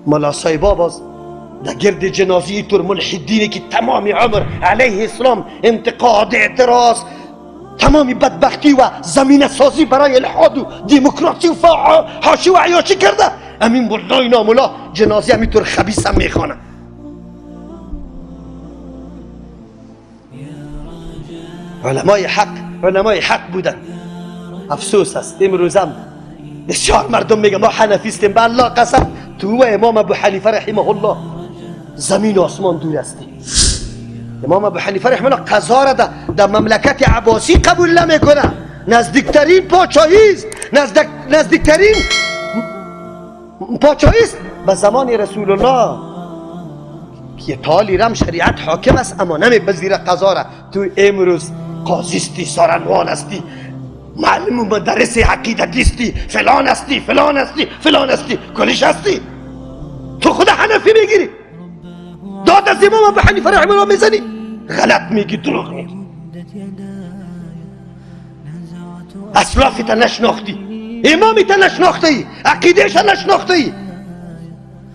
ملا صاحبا باز در گرد جنازی طور ملحدینی که تمام عمر علیه اسلام انتقاد، اعتراض، تمامی بدبختی و زمین سازی برای الحاد و دموکراسی و حاشی و عیاشی کرده، امین ملای ناملا جنازی همینطور خبیث هم میخوانه. علمای حق بودن. افسوس است امروزم بسیار مردم میگه ما حنفیستیم. به الله قسم تو و امام ابو حنیفه رحمه الله زمین و آسمان دور هستی. امام ابو حنیفه رحمه الله قضا را در مملکت عباسی قبول نمیکنه. نزدیکترین پادشاهی است، نزدیکترین پادشاهی است به زمان رسول الله که تالی رم شریعت حاکم است، اما نمیپذیره قضا را. تو امروز قاضی استی، سارنوان استی، معلم و مدرس عقیدتی استی، فلان استی فلان استی فلان استی، کلش استی. تو خود حنفی میگیری، داد از امام ابو حنیفه رحمه الله میزنی، غلط میگی، دروغ میگی. اسلافت نشناختی، امامت نشناختی، عقیدهش نشناختی،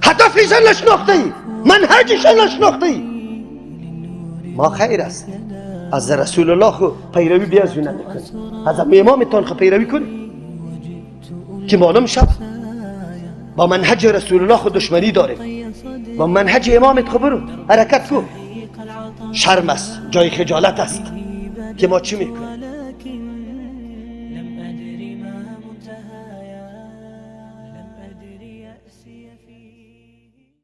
هدفش نشناختی، منهجش نشناختی. ما خیر است از رسول الله خو پیروی بیازونه نکنی، از امامتان خو پیروی کنی که معلوم شد با منهج رسول الله خو دشمنی داره. با منهج امامت خو برو حرکت کو. شرم است، جای خجالت است که ما چی میکنیم.